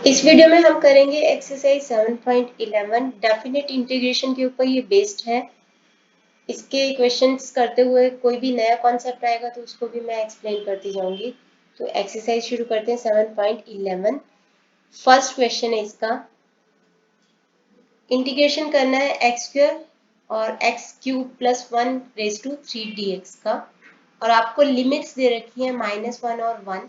इस वीडियो में हम करेंगे एक्सरसाइज 7.11 डेफिनेट इंटीग्रेशन के ऊपर ये बेस्ड है। इसके क्वेश्चंस करते हुए कोई भी नया कॉन्सेप्ट आएगा तो उसको भी मैं एक्सप्लेन करती जाऊंगी। तो एक्सरसाइज शुरू करते हैं 7.11। फर्स्ट क्वेश्चन है इसका, इंटीग्रेशन करना है एक्स स्क्वायर और x cube plus 1 raise to 3 dx का, और आपको लिमिट्स दे रखी है -1 और 1।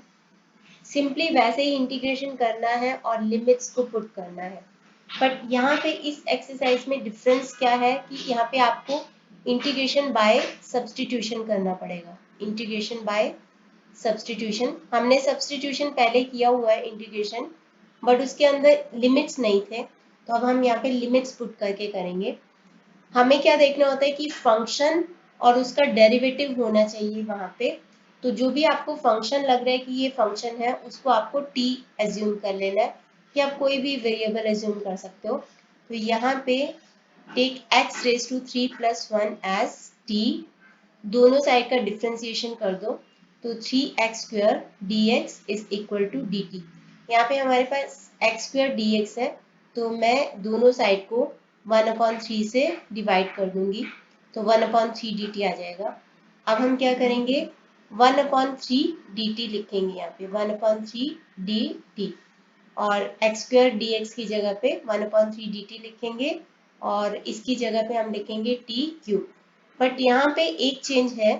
सिंपली वैसे ही इंटीग्रेशन करना है और लिमिट्स को पुट करना है। बट यहाँ पे इस एक्सरसाइज में डिफरेंस क्या है कि यहाँ पे आपको इंटीग्रेशन बाय सब्स्टिट्यूशन करना पड़ेगा। इंटीग्रेशन बाय सब्स्टिट्यूशन, हमने सब्स्टिट्यूशन पहले किया हुआ है इंटीग्रेशन, बट उसके अंदर लिमिट्स नहीं थे, तो अब हम यहाँ पे लिमिट्स पुट करके करेंगे। हमें क्या देखना होता है कि फंक्शन और उसका डेरिवेटिव होना चाहिए वहाँ पे। तो जो भी आपको फंक्शन लग रहा है कि ये फंक्शन है, उसको आपको t एज्यूम कर लेना है, कि आप कोई भी वेरिएबल एज्यूम कर सकते हो। तो यहाँ पे टेक x⁻³ + 1 एज t, दोनों साइड का डिफ्रेंसिएशन कर दो, तो 3x² dx = dt। यहाँ पे हमारे पास x² dx है, तो मैं दोनों साइड को 1/3 से डिवाइड कर दूंगी, तो 1/3 dt आ जाएगा। अब हम क्या करेंगे, 1/3 dt लिखेंगे यहाँ पे, 1/3 dt, और x² dx की जगह पे 1/3 dt लिखेंगे, और इसकी जगह पे हम लिखेंगे t³। बट यहाँ पे एक चेंज है,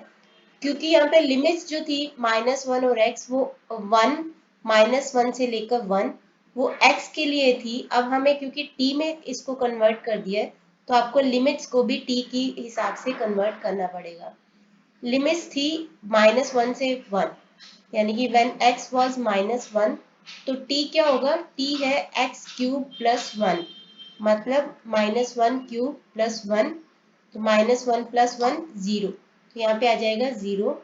क्योंकि यहाँ पे लिमिट्स जो थी -1 और x, वो 1 -1 से लेकर 1 वो x के लिए थी। अब हमें क्योंकि t में इसको कन्वर्ट कर दिया है, तो आपको लिमिट्स को भी t की हिसाब से कन्वर्ट करना पड़ेगा। लिमिट्स थी -1 से 1, यानी कि व्हेन x वाज -1, तो t क्या होगा, t है x³ + 1, मतलब -1³ + 1, तो -1 + 1 0, तो यहाँ पे आ जाएगा 0।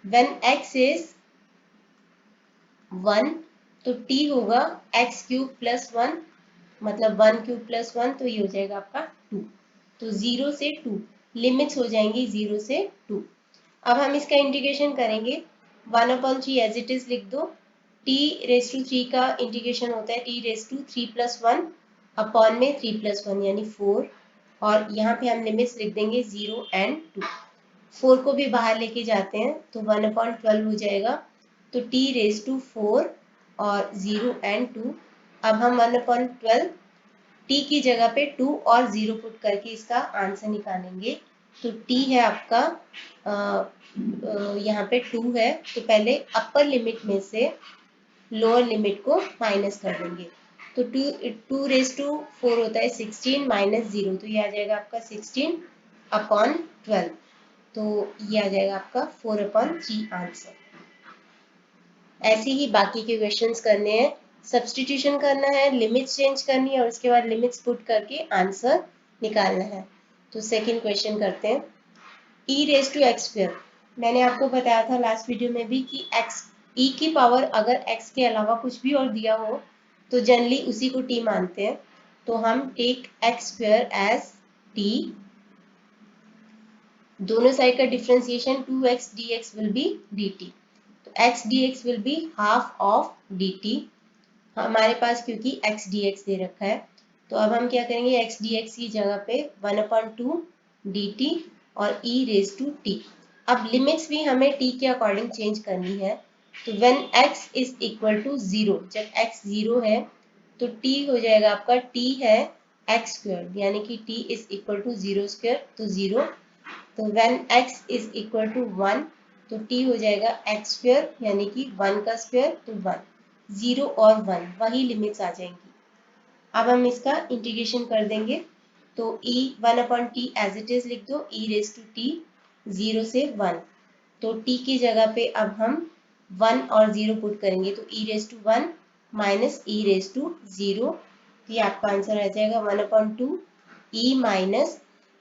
व्हेन x इज 1, तो t होगा x³ + 1, मतलब 1³ + 1, तो ये हो जाएगा आपका 2। तो 0 से 2 लिमिट्स हो जाएंगी, 0 से 2। अब हम इसका इंटीग्रेशन करेंगे, 1/3 एज इट इज लिख दो। t⁻³ का इंटीग्रेशन होता है t⁻³ + 1 अपॉन में 3 + 1 यानी 4, और यहाँ पे हम लिमिट्स लिख देंगे 0 और 2। 4 को भी बाहर लेके जाते हैं, तो 1/12 हो जाएगा, तो t⁻⁴ और 0 और 2। अब हम 1/12 t की जगह पे 2 और 0 पुट करके इसका आंसर निकालेंगे। तो t है आपका यहाँ पे 2 है, तो पहले अपर लिमिट में से लोअर लिमिट को माइनस कर देंगे, तो 2⁴ होता है 16 - 0, तो ये आ जाएगा आपका 16/12, तो ये आ जाएगा आपका 4/3 आंसर। ऐसे ही बाकी के क्वेश्चंस करने हैं, सब्स्टिट्यूशन करना है, लिमिट्स चेंज करनी है, और उसके बाद लिमिट्स पुट करके आंसर निकालना है। तो सेकंड क्वेश्चन करते हैं, e⁻x²। मैंने आपको बताया था लास्ट वीडियो में भी कि x e की पावर अगर x के अलावा कुछ भी और दिया हो तो जनरली उसी को t मानते हैं। तो हम टेक x² एज t, दोनों साइड का differentiation 2x dx will be dt, तो x dx will be half of dt हमारे पास, क्योंकि x dx दे रखा है। तो अब हम क्या करेंगे, x dx की जगह पे 1/2 dt और e⁻t। अब लिमिट्स भी हमें t के अकॉर्डिंग चेंज करनी है, तो when x is equal to 0, जब x 0 है तो t हो जाएगा आपका, t है x², यानी कि t इज इक्वल टू 0², तो 0। तो when x is equal to 1, तो t हो जाएगा x², यानी कि 1 का स्क्वायर, तो 1। 0 और 1 वही लिमिट्स आ जाएंगी। अब हम इसका इंटीग्रेशन कर देंगे, तो e 1/t as it is लिख दो, e⁻t 0 से 1, तो t की जगह पे अब हम 1 और 0 पुट करेंगे, तो e⁻1 - e⁻0, ये आपका आंसर आ जाएगा 1/2 e minus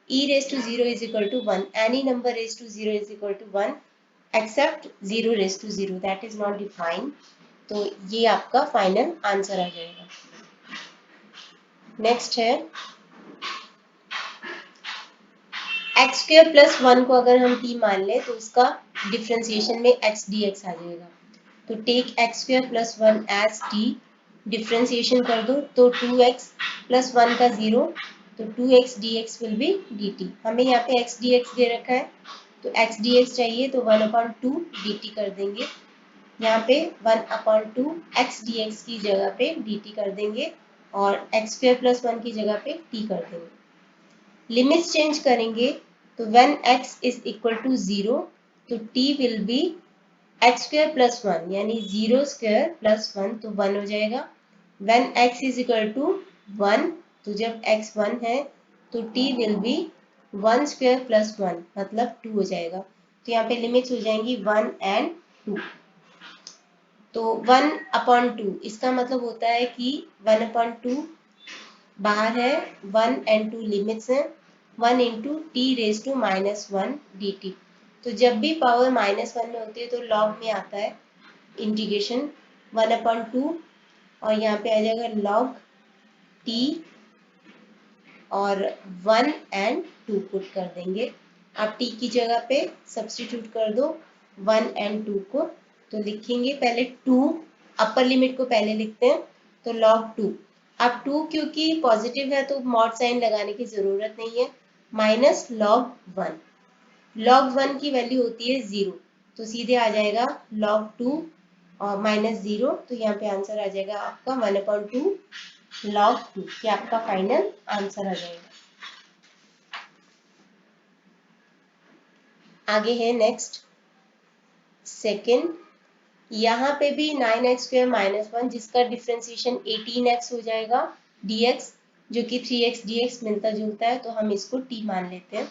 e⁻0 is equal to 1, any number raised to 0 is equal to 1 except 0⁻0 that is not defined, तो ये आपका फाइनल आंसर आ जाएगा। नेक्स्ट है, x² + 1 को अगर हम t मान लें तो उसका डिफ्रेंसिएशन में x dx आ जाएगा, तो take x² + 1 as t, differentiation कर दो तो 2x प्लस 1 का 0, तो 2x dx will be dt। हमें यहाँ पे x dx दे रखा है तो x dx चाहिए तो 1/2 dt कर देंगे। यहाँ पे 1/2 x dx की जगह पे dt कर देंगे और x स्क्वायर प्लस 1 की जगह पे t कर देंगे। लिमिट्स चेंज करेंगे तो when x is equal to 0 तो t will be x square plus 1 यानी 0 स्क्वायर प्लस 1 तो 1 हो जाएगा। When x is equal to 1 तो जब x 1 है तो t will be 1 square plus 1 मतलब 2 हो जाएगा। तो यहाँ पे लिमिट्स हो जाएंगी 1 एंड 2। तो 1/2 इसका मतलब होता है कि 1/2 बाहर है, 1 एंड 2 लिमिट्स हैं, 1 into t raise to -1 dt। तो जब भी पावर -1 में होती है तो लॉग में आता है इंटीग्रेशन 1/2 और यहाँ पे आ जाएगा लॉग t और 1 एंड 2 पुट कर देंगे। आप t की जगह पे सब्स्टिट्यूट कर दो 1 एंड 2 को, तो लिखेंगे पहले 2, अपर लिमिट को पहले लिखते हैं तो log 2। अब 2 क्योंकि पॉजिटिव है तो मॉड साइन लगाने की जरूरत नहीं है, माइनस log 1। log 1 की वैल्यू होती है 0 तो सीधे आ जाएगा log 2 और -0, तो यहाँ पे आंसर आ जाएगा आपका 1/2 log 2, ये आपका फाइनल आंसर आ जाएगा। आगे है नेक्स्ट सेकेंड, यहाँ पे भी 9x स्क्वायर -1 जिसका डिफ्रेंसिएशन 18x हो जाएगा dx, जो कि 3x dx मिलता जुलता है तो हम इसको t मान लेते हैं।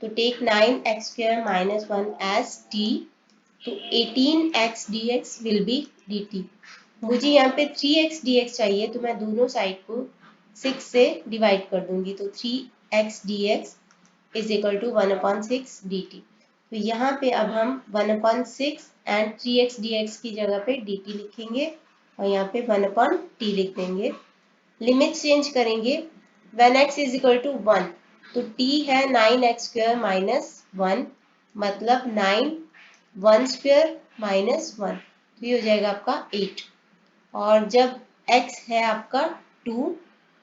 तो take 9x square -1 as t, तो 18x dx will be dt। मुझे यहाँ पे 3x dx चाहिए तो मैं दोनों साइड को 6 से डिवाइड कर दूंगी, तो 3x dx is equal to 1/6 dt। तो यहाँ पे अब हम 1/6 एंड 3x dx की जगह पे dt लिखेंगे और यहाँ पे 1/t लिख देंगे। लिमिट चेंज करेंगे, when x is equal to 1 तो t है 9x स्क्वायर -1 मतलब 9 1 स्क्वायर -1, तो ये हो जाएगा आपका 8। और जब x है आपका 2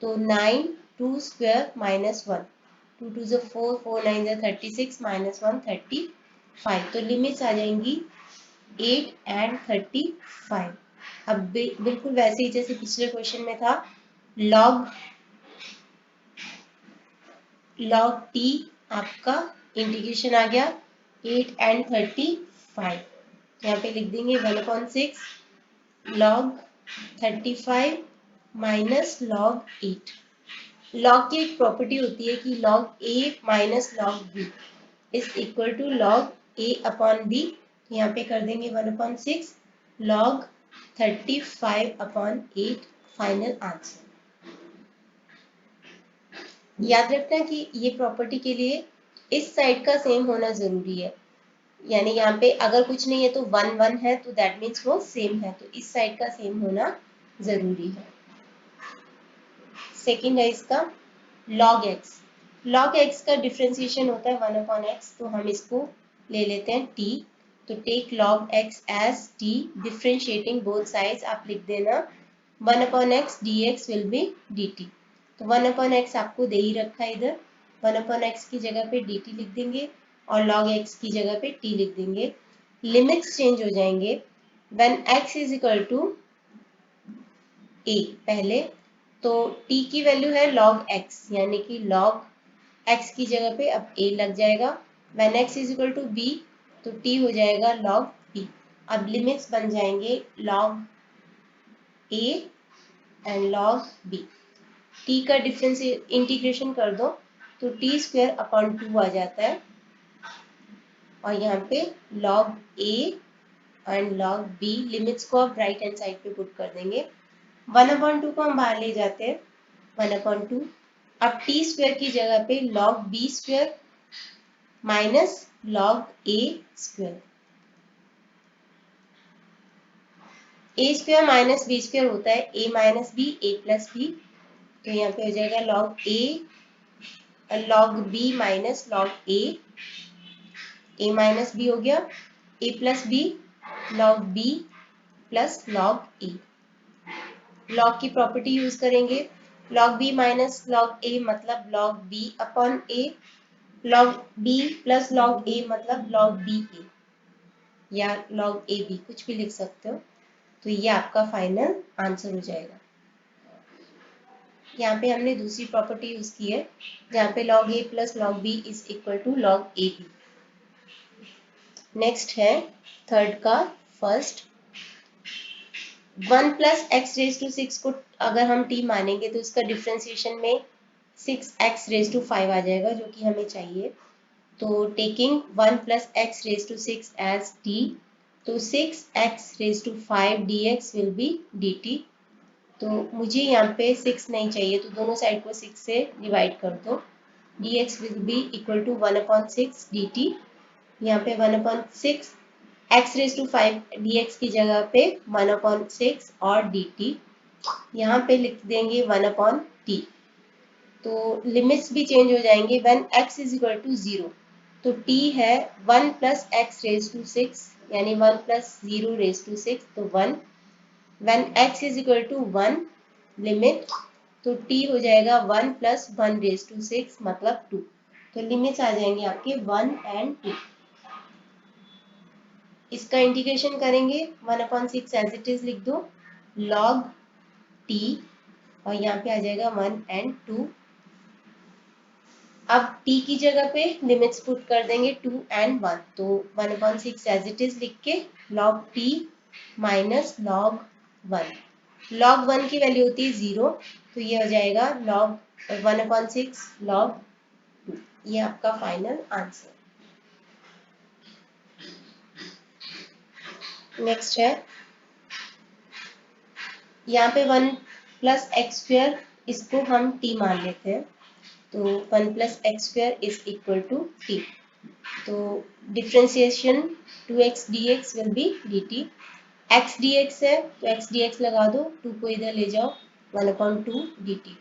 तो 9 2 स्क्वायर -1, 2 2 ज़ा 4 4 9 ज़ा 36 -1 35, तो लिमिट्स आ जाएंगी 8 एंड 35। अब बिल्कुल वैसे ही जैसे पिछले क्वेश्चन में था, log t आपका इंटीग्रेशन आ गया 8 एंड 35, यहाँ पे लिख देंगे 1/6 log 35 माइनस log 8। log की एक प्रॉपर्टी होती है कि log a minus log b is equal to log a upon b, यहाँ पे कर देंगे 1/6 log 35/8 फाइनल आंसर। याद रखना कि ये प्रॉपर्टी के लिए इस साइड का सेम होना जरूरी है, यानी यहाँ पे अगर कुछ नहीं है तो 1 1 है तो दैट मीन्स वो सेम है, तो इस साइड का सेम होना जरूरी है। सेकंड है इसका log x। log x का डिफ्रेंसिएशन होता है 1/x, तो हम इसको ले लेते हैं t, तो take log x as t, differentiating both sides आप लिख देना 1/x dx will be dt। तो 1/x आपको दे ही रखा है इधर, 1/x की जगह पे dt लिख देंगे और log x की जगह पे t लिख देंगे। लिमिट्स चेंज हो जाएंगे, when x is equal to a पहले, तो t की वैल्यू है log x यानी कि log x की जगह पे अब a लग जाएगा। When x is equal to b तो t हो जाएगा log b। अब लिमिट्स बन जाएंगे log a and log b। t का डिफरेंस इंटीग्रेशन कर दो तो t स्क्वायर अपॉन 2 आ जाता है और यहाँ पे log a and log b limits को आप राइट हैंड साइड पे पुट कर देंगे। 1/2 को हम बाहर ले जाते हैं, 1/2। अब टी स्क्वायर की जगह पे log b square minus log a square, a square minus b square होता है a minus b a plus b, तो यहाँ पे हो जाएगा log a log b minus log a minus b हो गया, a plus b log b plus log a। Log की प्रॉपर्टी यूज करेंगे, log b minus log a मतलब log b upon a, log b plus log a मतलब log b a या log a b कुछ भी लिख सकते हो। तो ये आपका फाइनल आंसर हो जाएगा। यहाँ पे हमने दूसरी प्रॉपर्टी यूज की है जहाँ पे log a plus log b is equal to log a b। Next है थर्ड का first, 1 plus x raise to 6 को अगर हम t मानेंगे तो इसका डिफ्रेंसिएशन में 6x रेज टू 5 आ जाएगा जो कि हमें चाहिए। तो taking 1 plus x raise to 6 as t, तो 6x raise to 5 dx will be dt। तो मुझे यहाँ पे 6 नहीं चाहिए तो दोनों साइड को 6 से डिवाइड कर दो, dx will be equal to 1/6 dt। यहाँ पे 1/6 x रेज टू 5 dx की जगह पे 1/6 और dt, यहाँ पे लिख देंगे 1/t। तो लिमिट्स भी चेंज हो जाएंगे। When x is equal to 0 तो t है 1 प्लस एक्स रेज टू 6 यानी 1 प्लस 0 रेज टू 6 तो 1। When x is equal to 1 limit तो t हो जाएगा 1 प्लस 1 रेज टू 6 मतलब 2। तो लिमिट्स आ जाएंगे आपके 1 एंड 2। इसका इंटीग्रेशन करेंगे 1/6 एज इट इज लिख दो log t और यहाँ पे आ जाएगा 1 एंड 2। अब t की जगह पे लिमिट्स पुट कर देंगे 2 एंड 1 तो 1/6 एज इट इज लिख के log t minus log 1। log 1 की वैल्यू होती है 0 तो ये हो जाएगा log 1/6 log 2। ये आपका फाइनल आंसर। नेक्स्ट है यहाँ पे 1 प्लस एक्स स्क्वायर इसको हम t मान लेते हैं तो 1 plus x square is equal to t। तो differentiation 2x dx will be dt। x dx है तो x dx लगा दो, 2 को इधर ले जाओ 1/2 dt।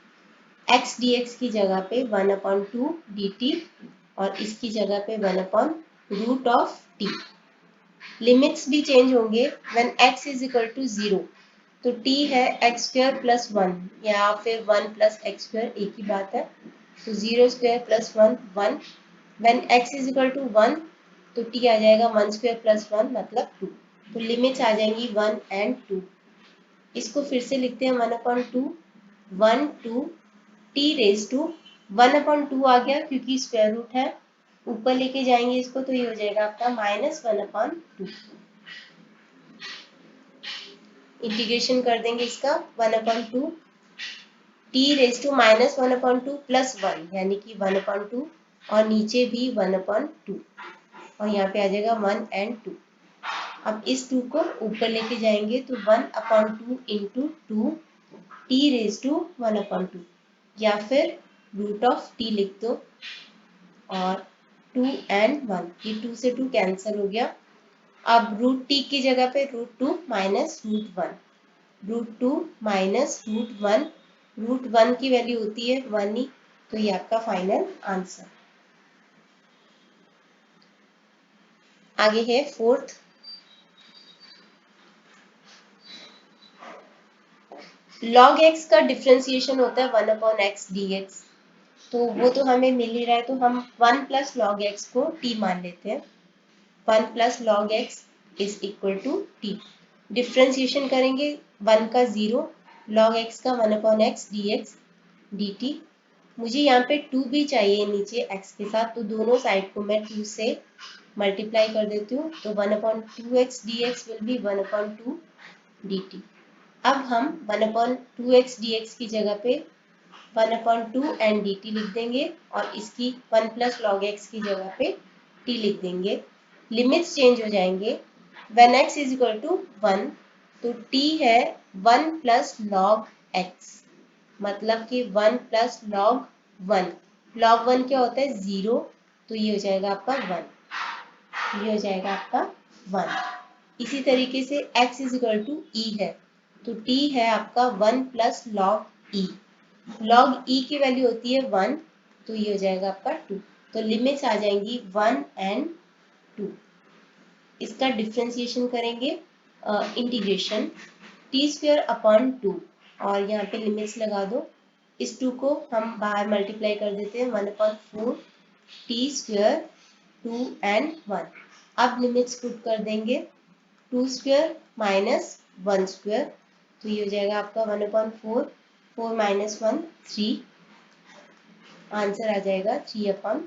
x dx की जगह पे 1/2 dt और इसकी जगह पे 1/रूट ऑफ t। लिमिट्स भी चेंज होंगे। When x is equal to 0 तो t है एक्स स्क्वायर प्लस 1 या फिर 1 प्लस एक्स स्क्वायर एक ही बात है तो 0 square plus 1 1। When x is equal to 1 तो t आ जाएगा 1 स्क्वायर प्लस 1 मतलब 2। तो लिमिट्स आ जाएंगी 1 एंड 2। इसको फिर से लिखते हैं 1/2 1 2 t रेज टू 1/2 आ गया क्योंकि स्क्वायर रूट है, ऊपर लेके जाएंगे इसको तो ये हो जाएगा आपका -1/2। इंटीग्रेशन कर देंगे इसका 1/2 t रेज टू -1/2 प्लस 1 यानी कि 1/2 और नीचे भी 1/2 और यहाँ पे आ जाएगा 1 एंड 2। अब इस 2 को ऊपर लेके जाएंगे तो 1/2 इंटू 2 t रेज टू 1/2 या फिर रूट ऑफ t लिख दो और 2 एंड 1 ये 2 से 2 कैंसिल हो गया। अब रूट t की जगह पे √2 माइनस √1, √2 माइनस √1, √1 की वैल्यू होती है 1 ही तो ये आपका फाइनल आंसर। आगे है फोर्थ, log x का डिफ्रेंसिएशन होता है 1/x dx। तो वो तो हमें मिल ही रहा है तो हम 1 प्लस log x को t मान लेते हैं। 1 plus log x is equal to t। Differentiation करेंगे 1 का 0 log x का 1/x dx dt। मुझे यहाँ पे 2 भी चाहिए नीचे x के साथ तो दोनों साइड को मैं 2 से मल्टीप्लाई कर देती हूँ तो 1/2x dx will B 1/2 dt। अब हम 1/2x dx की जगह पे 1/2 एंड dt लिख देंगे और इसकी 1 प्लस log x की जगह पे t लिख देंगे। लिमिट्स चेंज हो जाएंगे। When x is equal to 1 तो t है 1 प्लस log x मतलब कि 1 प्लस log 1। log 1 क्या होता है 0 तो ये हो जाएगा आपका 1, ये हो जाएगा आपका 1। इसी तरीके से x is equal to e है तो t है आपका 1 plus log e। log e की वैल्यू होती है 1 तो ये हो जाएगा आपका 2। तो लिमिट्स आ जाएंगी 1 एंड 2। इसका डिफ्रेंसिएशन करेंगे इंटीग्रेशन t स्क्वायर अपॉन 2 और यहाँ पे लिमिट्स लगा दो। इस 2 को हम बाहर मल्टीप्लाई कर देते हैं, 1/4 टी स्क्वायर 2 एंड 1। अब लिमिट्स पुट कर देंगे, 2 स्क्वायर माइनस 1 स्क्वायर, तो ये हो जाएगा आपका 1/4, 4 माइनस 1 3, आंसर आ जाएगा 3/4।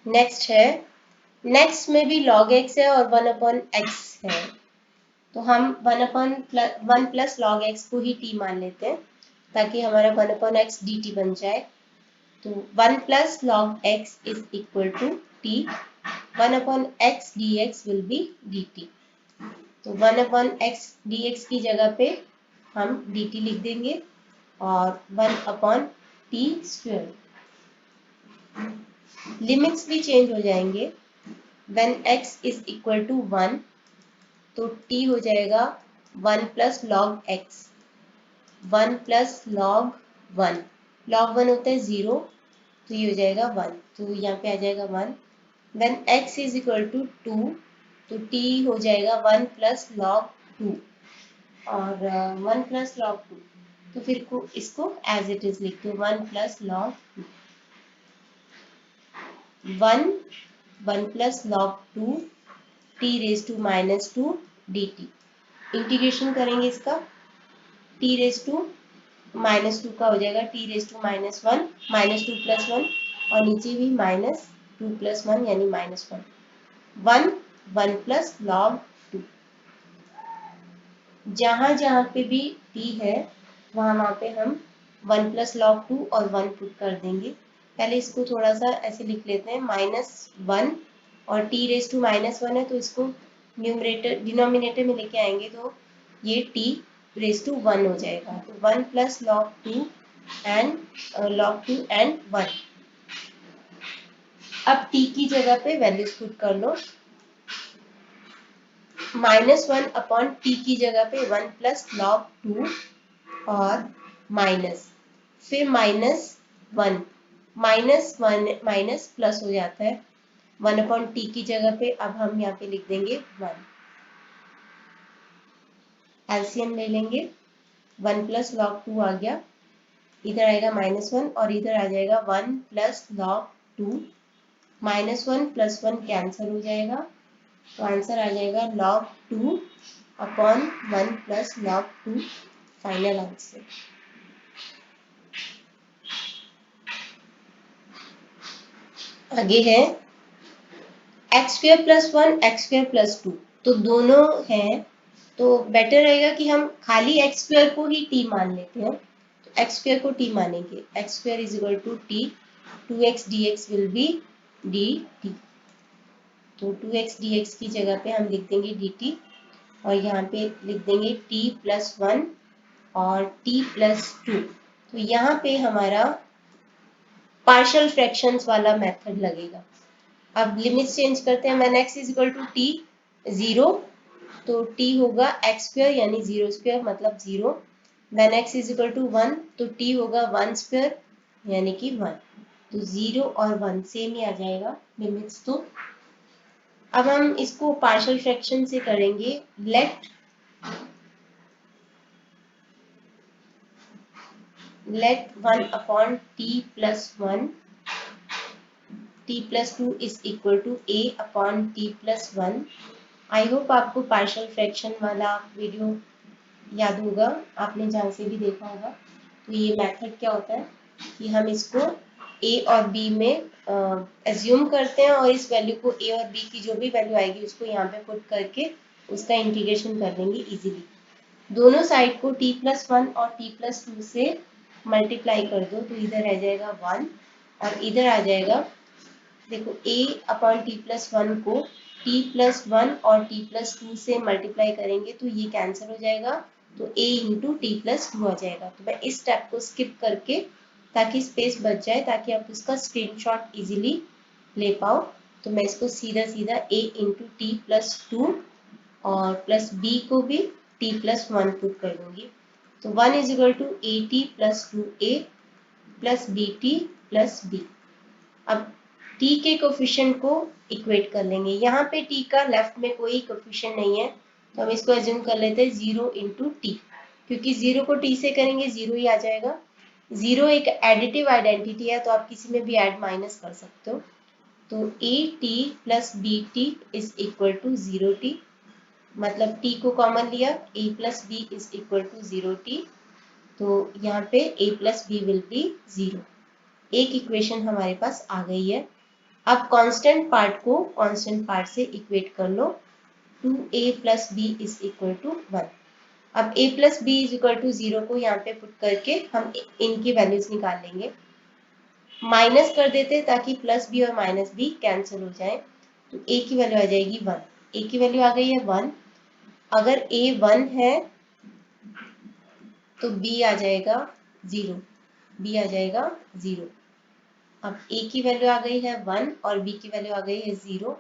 नेक्स्ट है, नेक्स्ट में भी log x है और 1/x है, तो हम 1 प्लस log x को ही t मान लेते हैं ताकि हमारा 1/x dt बन जाए। तो 1 plus log x is equal to t, 1/x dx will be dt। तो 1/x dx की जगह पे हम dt लिख देंगे और 1/t स्क्वायर। लिमिट्स भी चेंज हो जाएंगे। When x is equal to 1 तो t हो जाएगा 1 plus log x, 1 plus log 1, log 1 होता है 0, तो ये हो जाएगा 1, तो यहाँ पे आ जाएगा 1। When x is equal to 2 तो t हो जाएगा 1 प्लस लॉग 2 और 1 प्लस लॉग 2, तो फिर इसको एज इट इज लिख दो, 1 plus log 2, 1 plus log 2 t raise to minus 2 dt। Integration करेंगे इसका, t रेज टू माइनस 2 का हो जाएगा t raise to minus 1, minus 2 plus 1 और नीचे भी माइनस 2 प्लस 1 यानी माइनस 1, 1 प्लस लॉग 2। जहां जहां पे भी t है वहां पे हम 1 प्लस लॉग 2 और 1 पुट कर देंगे। पहले इसको थोड़ा सा ऐसे लिख लेते हैं, -1 और t रेज टू -1 है तो इसको न्यूमरेटर डिनोमिनेटर में लेके आएंगे तो ये t रेज टू 1 हो जाएगा। तो 1 प्लस लॉग 2 एंड 1। अब t की जगह पे वैल्यूज पुट कर लो, -1 t की जगह पे 1 प्लस लॉग 2 और माइनस, फिर -1, माइनस प्लस हो जाता है 1/t की जगह पे। अब हम यहाँ पे लिख देंगे 1, एलसीएम ले लेंगे, 1 प्लस लॉग 2 आ गया, इधर आएगा -1 और इधर आ जाएगा 1 प्लस लॉग 2, -1 प्लस 1 कैंसिल हो जाएगा, तो आंसर आ जाएगा log 2/1 plus log 2, final answer. आगे है x² + 1 x² + 2, तो दोनों हैं तो बेटर रहेगा कि हम खाली x² को ही t मान लेते हैं, तो x² को t मानेंगे, x² = t, 2x dx will be dt, तो 2x dx की जगह पे हम लिख देंगे dt और यहाँ पे लिख देंगे t + 1 और t + 2। तो यहाँ पे हमारा पार्शियल फ्रैक्शंस वाला मेथड लगेगा। अब लिमिट चेंज करते हैं, व्हेन x = t 0 तो t होगा x² यानी 0² मतलब 0, व्हेन x = 1 तो t होगा 1² यानी कि 1, तो 0 और 1 सेम ही आ जाएगा लिमिट्स। तो अब हम इसको पार्शियल फ्रैक्शन से करेंगे, let 1/t + 1 t + 2 is equal to a/t + 1। I hope आपको पार्शियल फ्रैक्शन वाला वीडियो याद होगा, आपने जहाँ से भी देखा होगा। तो ये मेथड क्या होता है कि हम इसको a और b में एज्यूम करते हैं और इस वैल्यू को a और b की जो भी वैल्यू आएगी उसको यहाँ पे पुट करके उसका इंटीग्रेशन कर लेंगे इजीली। दोनों साइड को t + 1 और t + 2 से मल्टीप्लाई कर दो, तो इधर आ जाएगा 1 और इधर आ जाएगा, देखो a/t + 1 को t + 1 और t + 2 से मल्टीप्लाई करेंगे तो ये कैंसिल हो जाएगा, तो a × t + 2 आ जाएगा। तो मैं इस स्टेप को स्किप करके ताकि स्पेस बच जाए, ताकि आप उसका स्क्रीनशॉट इजीली ले पाओ, तो मैं इसको सीधा सीधा a × t + 2 और प्लस b को भी t + 1 पुट कर दूंगी। तो 1 = at + 2a + bt + b। अब टी के कोफिशिएंट को इक्वेट कर लेंगे। यहाँ पे टी का लेफ्ट में कोई कोफिशिएंट नहीं है, तो हम इसको एज्यूम कर लेते हैं 0 इंटू टी, क्योंकि 0 को टी से करेंगे 0 ही आ जाएगा। 0 एक एडिटिव आइडेंटिटी है, तो आप किसी में भी ऐड माइनस कर सकते हो। तो A T plus B T is equal to 0 T, मतलब टी को कॉमन लिया, A plus B is equal to 0 T, तो यहाँ पे a plus B will be 0। एक इक्वेशन हमारे पास आ गई है। अब कांस्टेंट पार्ट को कांस्टेंट पार्ट से इक्वेट कर लो, 2a plus B is equal to 1। अब a plus B is equal to 0 को यहाँ पे पुट करके हम इनकी वैल्यूज निकाल लेंगे। माइनस कर देते हैं ताकि प्लस बी और माइनस बी कैंसिल हो जाए, तो a की वैल्यू आ जाएगी 1। a की वैल्यू आ गई है 1। अगर a 1 है तो b आ जाएगा 0, b आ जाएगा 0। अब a की वैल्यू आ गई है 1 और b की वैल्यू आ गई है 0।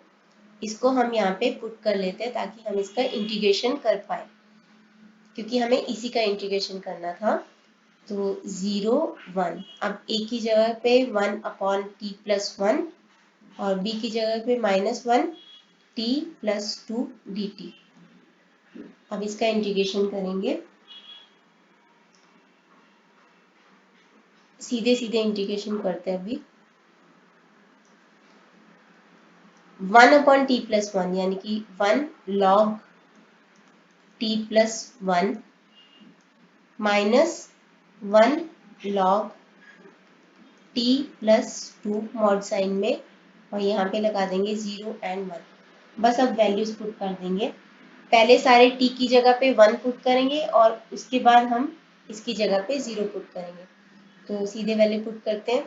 इसको हम यहाँ पे पुट कर लेते हैं ताकि हम इसका इंटीग्रेशन कर पाए, क्योंकि हमें इसी का इंटीग्रेशन करना था। तो 0 1, अब a की जगह पे 1 अपॉन टी प्लस 1 और b की जगह पे -1 टी प्लस 2 डी टी। अब इसका इंटीग्रेशन करेंगे, सीधे सीधे इंटीग्रेशन करते हैं अभी। 1 अपॉन टी प्लस 1 यानी कि 1 log T plus 1 minus 1 log T plus 2 mod sine में, और यहाँ पे लगा देंगे 0 एंड 1। बस अब वैल्यूज पुट कर देंगे। पहले सारे टी की जगह पे 1 पुट करेंगे और उसके बाद हम इसकी जगह पे 0 पुट करेंगे। तो सीधे वैल्यू पुट करते हैं।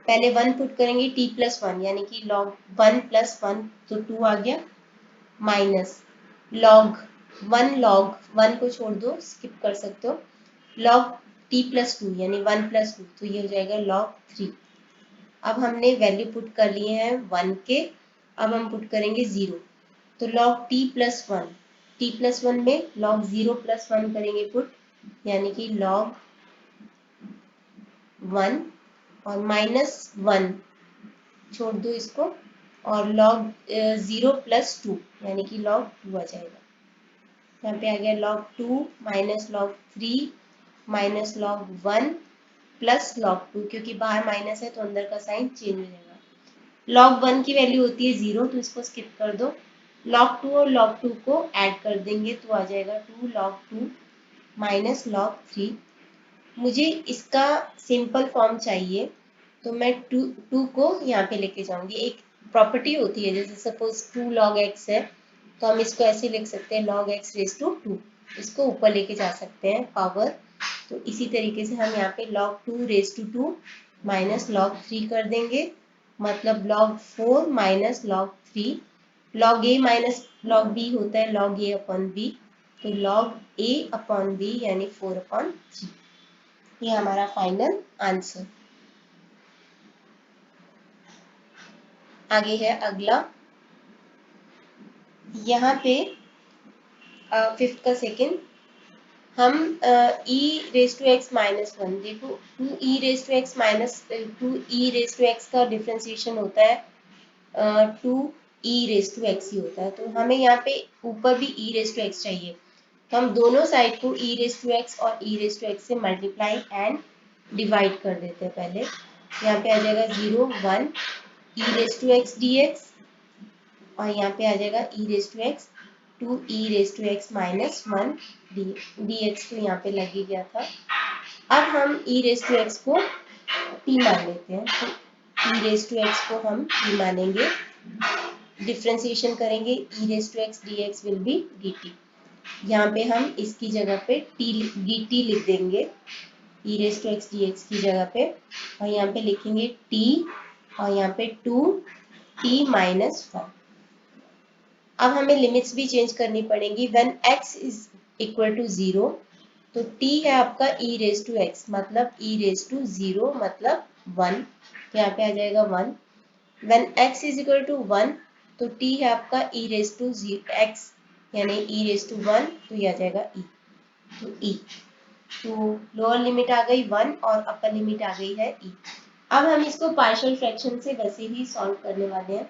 पहले 1 पुट करेंगे टी प्लस 1 यानी कि लॉग 1 प्लस 1 तो 2 आ गया, माइनस लॉग 1 लॉग 1 को छोड़ दो, स्किप कर सकते हो, लॉग टी प्लस 2 यानी 1 प्लस 2, तो ये हो जाएगा लॉग 3। अब हमने वैल्यू पुट कर लिए हैं 1 के, अब हम पुट करेंगे 0, तो log t plus 1, t plus 1 में log 0 प्लस 1 करेंगे पुट, यानी कि log 1 और -1 छोड़ दो इसको, और log 0 प्लस 2 यानी कि log 2 आ जाएगा। यहाँ पे आ गया log 2 minus log 3 minus log 1 plus log 2, क्योंकि बाहर माइनस है तो अंदर का साइन चेंज हो जाएगा। log 1 की वैल्यू होती है 0, तो इसको स्किप कर दो। log 2 और log 2 को ऐड कर देंगे तो आ जाएगा 2 log 2 माइनस log 3। मुझे इसका सिंपल फॉर्म चाहिए, तो मैं 2 को यहाँ पे लेके जाऊंगी। एक प्रॉपर्टी होती है, जैसे सपोज 2 log x है, तो हम इसको ऐसे लिख सकते हैं log x रेज टू 2, इसको ऊपर लेके जा सकते हैं पावर। तो इसी तरीके से हम यहाँ पे log 2 raise to 2 minus log 3 कर देंगे, मतलब log 4 minus log 3। log a minus log b होता है log a अपॉन b, तो log a अपॉन b यानी 4 अपॉन 3। ये हमारा फाइनल आंसर। आगे है अगला, यहाँ पे फिफ्थ का सेकेंड, हम e raise to x minus 1, देखो 2e raise to x minus 2e raise to x का डिफ्रेंसिएशन होता है 2e रेज टू एक्स ही होता है, तो हमें यहाँ पे ऊपर भी e रेज टू एक्स चाहिए, तो हम दोनों साइड को e रेज टू एक्स और e रेज टू एक्स से मल्टीप्लाई एंड डिवाइड कर देते हैं। पहले यहाँ पे आ जाएगा 0 1 e raise to x d x, और यहाँ पे आ जाएगा e raise to x 2 e raise to x minus 1 d x, तो यहाँ पे लग ही गया था। अब हम e रेज टू एक्स को t मान लेते हैं, तो e रेज टू एक्स को हम t मानेंगे, डिफ्रेंसिएशन करेंगे, e raise to x d x will be d t. यहाँ पे हम इसकी जगह पे डी टी लिख देंगे, e raise to x d x की जगह पे, और यहाँ पे लिखेंगे t और यहाँ पे 2 t माइनस 1। अब हमें लिमिट्स भी चेंज करनी पड़ेंगी। When x is equal to 0, तो t है आपका e रेज टू x, मतलब e रेज टू 0 मतलब 1, तो यहाँ पे आ जाएगा 1। When x is equal to 1, तो t है आपका e रेज टू x यानी e रेज टू 1, तो ये आ जाएगा e, तो e, तो लोअर लिमिट आ गई 1 और अपर लिमिट आ गई है e। अब हम इसको पार्शियल फ्रैक्शन से वैसे ही सॉल्व करने वाले हैं।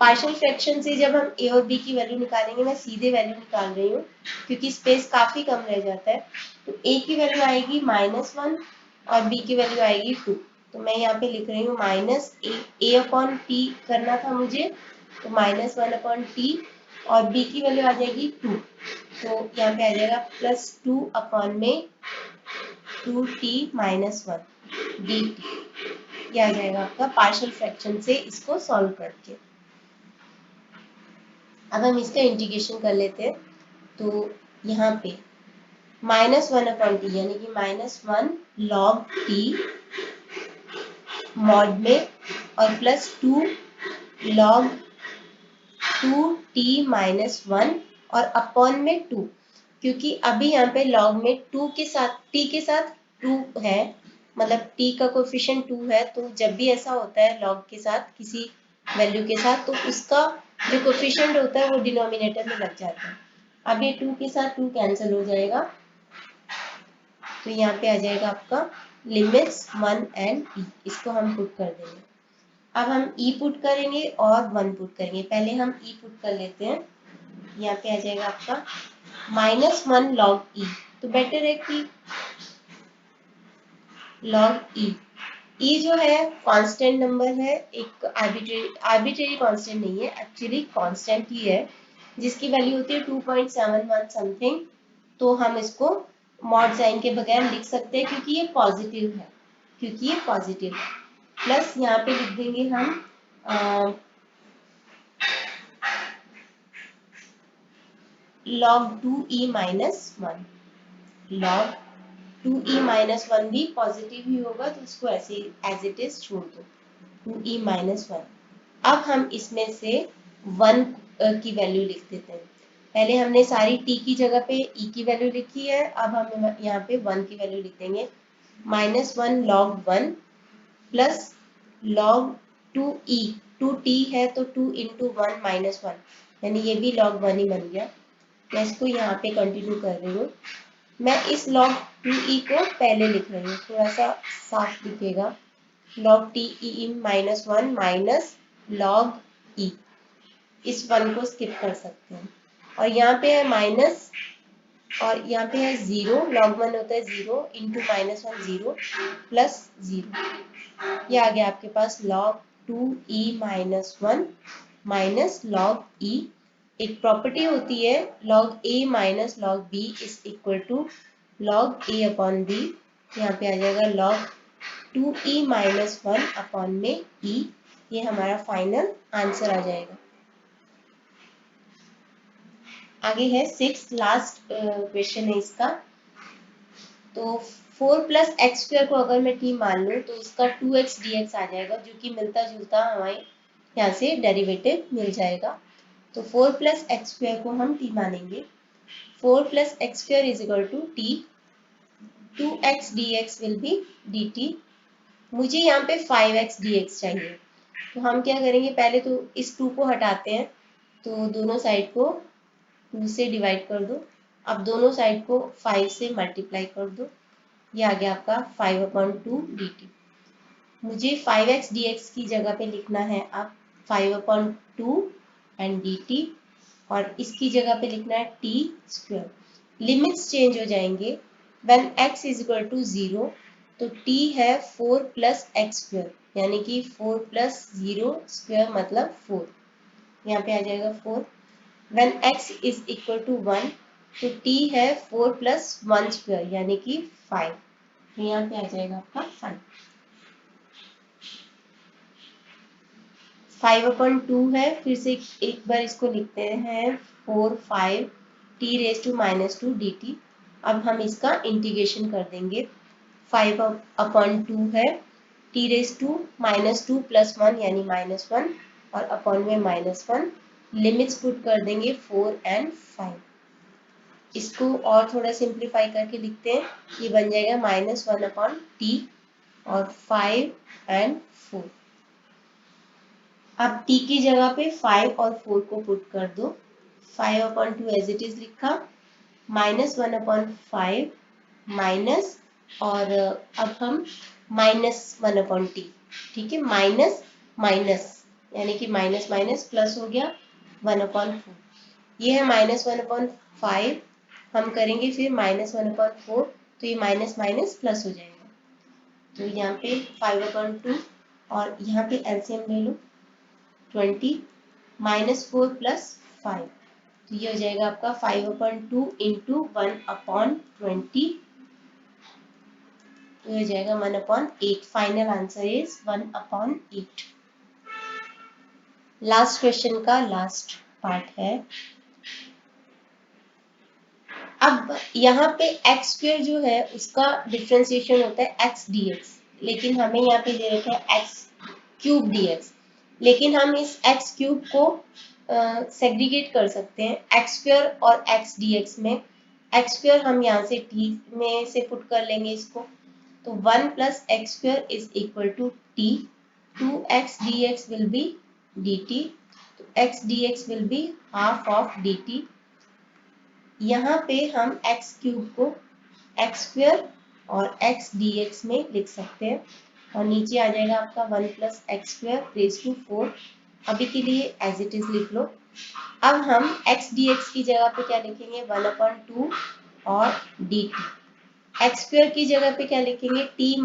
पार्शियल फ्रैक्शन से जब हम a और b की वैल्यू निकालेंगे, मैं सीधे वैल्यू निकाल रही हूँ क्योंकि स्पेस काफी कम रह जाता है। तो a की वैल्यू आएगी -1 और b की वैल्यू आएगी 2। तो मैं यहाँ पे लिख रही हूँ -a अपॉन t करना था मुझे, तो -1 अपॉन t और b की वैल्यू आ जाएगी 2। तो यहाँ पे आ जाएगा +2 अपॉन में 2t - 1 dt। ये आ जाएगा आपका पार्शियल फ्रैक्शन से इसको सॉल्व करके। अब हम इसका इंटीग्रेशन कर लेते हैं। तो यहाँ पे -1 अपॉन टी यानी कि -1 log t मॉड में और +2 log 2t - 1 और अपॉन में 2, क्योंकि अभी यहाँ पे log में 2 के साथ t के साथ 2 है, मतलब t का कोफिशिएंट 2 है। तो जब भी ऐसा होता है log के साथ किसी वैल्यू के साथ, तो उसका जो कोफिशिएंट होता है वो डिनोमिनेटर में लग जाता है। अब ये 2 के साथ 2 कैंसिल हो जाएगा, तो यहाँ पे आ जाएगा आपका लिमिट्स 1 एंड e। इसको हम पुट कर देंगे। अब हम e पुट करेंगे और 1 पुट करेंगे। पहले हम e पुट कर लेते हैं। यहाँ पे आ जाएगा आपका -1 log e। तो बेटर है कि log e, e जो है कांस्टेंट नंबर है, एक आर्बिट्रेरी कांस्टेंट नहीं है, एक्चुअली कांस्टेंट ही है, जिसकी वैल्यू होती है 2.71 समथिंग। तो हम इसको मॉड साइन के बगैर लिख सकते हैं क्योंकि ये पॉजिटिव है, प्लस यहाँ पे लिख देंगे हम log 2e - 1। log 2e - 1 भी पॉजिटिव ही होगा, तो इसको ऐसे एज इट इज छोड़ दो, 2e - 1। अब हम इसमें से 1 की वैल्यू लिख देते हैं। पहले हमने सारी t की जगह पे e की वैल्यू लिखी है, अब हम यहाँ पे 1 की वैल्यू लिख देंगे। -1 log 1 plus log 2e, 2t है तो 2 इंटू 1 - 1, यानी ये भी log 1 ही बन गया। मैं इसको यहाँ पे कंटिन्यू कर रही हूँ। मैं इस log 2e को पहले लिख रही हूँ, थोड़ा सा साफ दिखेगा। log t e -1 minus log e, इस 1 को स्किप कर सकते हैं। और यहाँ पे है माइनस और यहाँ पे है 0, log 1 होता है 0 इंटू -1 0 प्लस 0। ये आ गया आपके पास log 2e - 1 minus log e। एक प्रॉपर्टी होती है log a minus log b is equal to log a upon b। यहाँ पे आ जाएगा log 2e - 1 अपॉन में e। ये हमारा फाइनल आंसर आ जाएगा। आगे है 6th लास्ट क्वेश्चन है इसका। तो 4 + x² को अगर मैं t मान लूँ तो इसका 2x dx आ जाएगा, जो कि मिलता जुलता हमारे यहाँ से डेरिवेटिव मिल जाएगा। तो 4 + x² को हम t मानेंगे। 4 + x² is equal to t, 2x dx will be dt। मुझे यहाँ पे 5x dx चाहिए, तो हम क्या करेंगे, पहले तो इस 2 को हटाते हैं, तो दोनों साइड को 2 से डिवाइड कर दो। अब दोनों साइड को 5 से मल्टीप्लाई कर दो। ये आ गया आपका 5/2 dt। मुझे 5x dx की जगह पे लिखना है अब 5/2 एंड dt, और इसकी जगह पे लिखना है t²। लिमिट्स चेंज हो जाएंगे। When x is equal to 0, तो t है 4 + x², यानी कि 4 + 0² मतलब 4। यहाँ पे आ जाएगा 4। When x is equal to 1, तो t है 4 + 1² यानी कि 5। तो यहाँ पे आ जाएगा आपका 5। 5/2 है, फिर से एक बार इसको लिखते हैं 4 5 t⁻² dt। अब हम इसका इंटीग्रेशन कर देंगे। 5/2 है, t⁻² प्लस 1 यानी -1 और अपॉन में -1। लिमिट्स पुट कर देंगे 4 एंड 5। इसको और थोड़ा सिंप्लीफाई करके लिखते हैं। ये बन जाएगा -1/t और 5 एंड 4। अब t की जगह पे 5 और 4 को पुट कर दो। 5/2 एज इट इज लिखा, -1/5 माइनस, और अब हम -1/t, ठीक है, माइनस माइनस यानी कि माइनस माइनस प्लस हो गया 1/4। ये है -1/5। हम करेंगे फिर -1/4, तो ये माइनस माइनस प्लस हो जाएगा। तो यहाँ पे 5/2 और यहाँ पे एलसीएम ले लो 20 -4 + 5, तो ये हो जाएगा आपका 5/2 इंटू 1/20, तो हो जाएगा 1/8। Final answer is 1/8। Last question का लास्ट पार्ट है। अब यहाँ पे एक्स स्क्वायर जो है उसका डिफ्रेंसिएशन होता है एक्स dx, लेकिन हमें यहाँ पे दे रखा है एक्स क्यूब dx। लेकिन हम इस एक्स क्यूब को सेग्रीगेट कर सकते हैं एक्स स्क्वायर और एक्स dx में। एक्स स्क्वायर हम यहाँ से t में से पुट कर लेंगे इसको, तो 1 + x square is equal to t, 2x dx will be dt, तो x dx will be half of dt। यहाँ पे हम एक्स क्यूब को एक्स स्क्वायर और एक्स dx में लिख सकते हैं, और नीचे आ जाएगा आपका 1 + x स्क्वायर रेज टू 4। अभी के लिए एज इट इज लिख लो। अब हम x dx की जगह पे क्या लिखेंगे 1/2 और dt। एक्स स्क्वायर की जगह पे क्या लिखेंगे t -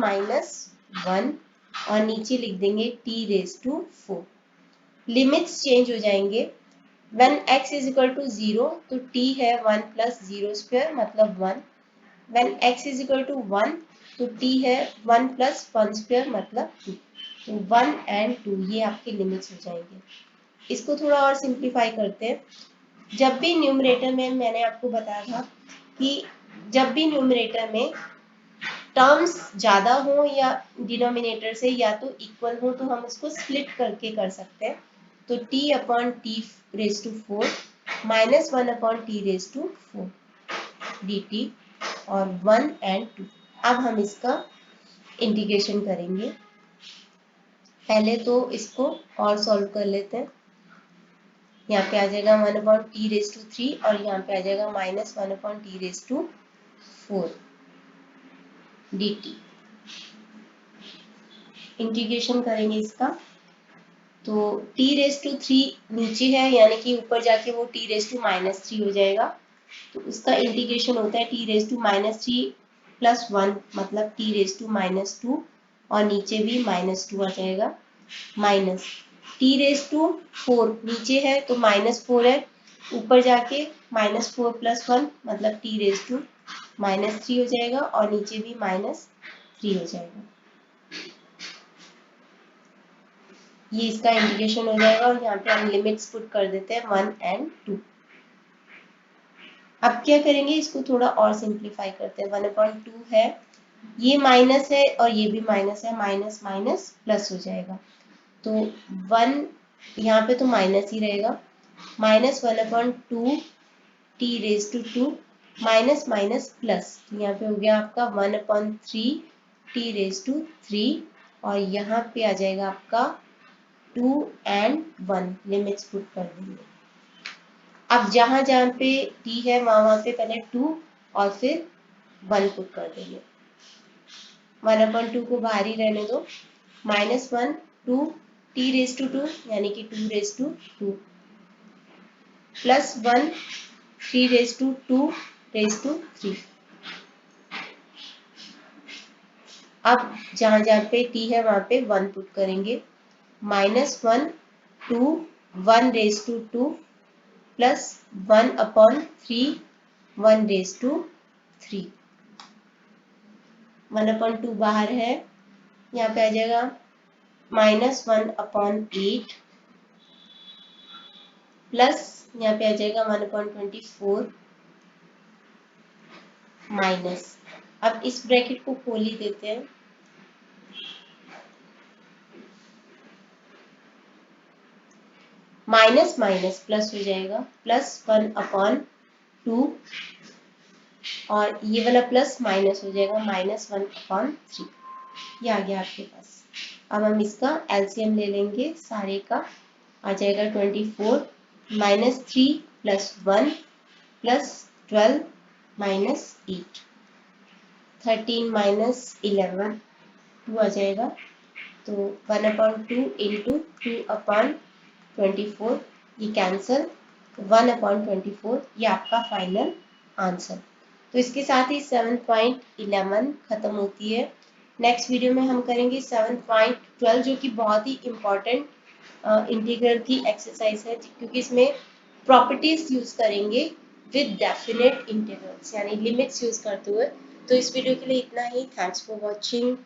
1 और नीचे लिख देंगे t raise to 4। Limits change हो जाएंगे। When x is equal to 0 तो t है 1 + 0 स्क्वायर मतलब 1। When x is equal to 1 तो t है 1 + 1 स्क्वायर मतलब 2। तो 1 और 2 ये आपके लिमिट्स हो जाएंगे। इसको थोड़ा और सिंप्लीफाई करते हैं। जब भी न्यूमरेटर में मैंने आपको बताया था कि जब भी न्यूमरेटर में टर्म्स ज़्यादा हो या डिनोमिनेटर से या तो इक्वल हो, तो हम इसको स्प्लिट करके कर सकते हैं। तो t/t raise to 4 -1/t raise to 4 dt और 1 और 2। अब हम इसका इंटीग्रेशन करेंगे। पहले तो इसको और सॉल्व कर लेते हैं। यहाँ पे आ जाएगा 1/t रेज टू 3 और यहाँ पे आ जाएगा -1/t raise to 4 dt। Integration करेंगे इसका, तो t रेज टू 3 नीचे है यानी कि ऊपर जाके वो t रेज टू -3 हो जाएगा। तो उसका इंटीग्रेशन होता है t रेज टू -3 + 1 मतलब t रेज टू -2 और नीचे भी -2 आ जाएगा। माइनस t रेज टू 4 नीचे है तो -4 है, ऊपर जाके -4 + 1 मतलब t रेज टू -3 हो जाएगा और नीचे भी -3 हो जाएगा। ये इसका इंटीग्रेशन हो जाएगा और यहाँ पे हम लिमिट्स पुट कर देते हैं 1 और 2। अब क्या करेंगे, इसको थोड़ा और सिंप्लीफाई करते हैं। 1/2 है, ये माइनस है और ये भी माइनस है, माइनस माइनस प्लस हो जाएगा। तो 1 यहाँ पे तो माइनस ही रहेगा, -1/2 t raise to 2 minus minus plus, यहाँ पे हो गया आपका 1/3 t रेज टू 3 और यहाँ पे आ जाएगा आपका 2 और 1। लिमिट्स पुट कर देंगे। अब जहां जहां पे t है वहां पे पहले 2 और फिर 1 पुट कर देंगे। 1/2 को बाहर ही रहने दो, -1 2 t रेज टू 2 यानी कि 2 raise to 2 + 1 3 raise to 2 raise to 3। अब जहां जहां पे t है वहां पे 1 पुट करेंगे। -1 2 1 रेज टू 2 + 1/3 1 रेज टू 3। 1/2 बाहर है, यहाँ पे आ जाएगा -1/8 प्लस यहाँ पे आ जाएगा 1/24 माइनस। अब इस ब्रैकेट को खोल ही देते हैं। माइनस माइनस प्लस हो जाएगा, +1/2 और ये वाला प्लस माइनस हो जाएगा, -1/3। ये आ गया आपके पास। अब हम इसका एलसीएम ले लेंगे सारे का, आ जाएगा 24 -3 + 1 + 12 -8 13 - 11 2 आ जाएगा। तो 1/2 इंटू 2/24 ये कैंसल, 1/24 ये आपका फाइनल आंसर। तो इसके साथ ही 7.11 खत्म होती है। नेक्स्ट वीडियो में हम करेंगे 7.12 जो कि बहुत ही इम्पॉर्टेंट इंटीग्रल की एक्सरसाइज है, क्योंकि इसमें प्रॉपर्टीज यूज करेंगे विद डेफिनेट इंटीग्रल्स यानी लिमिट्स यूज करते हुए। तो इस वीडियो के लिए इतना ही। Thanks for watching.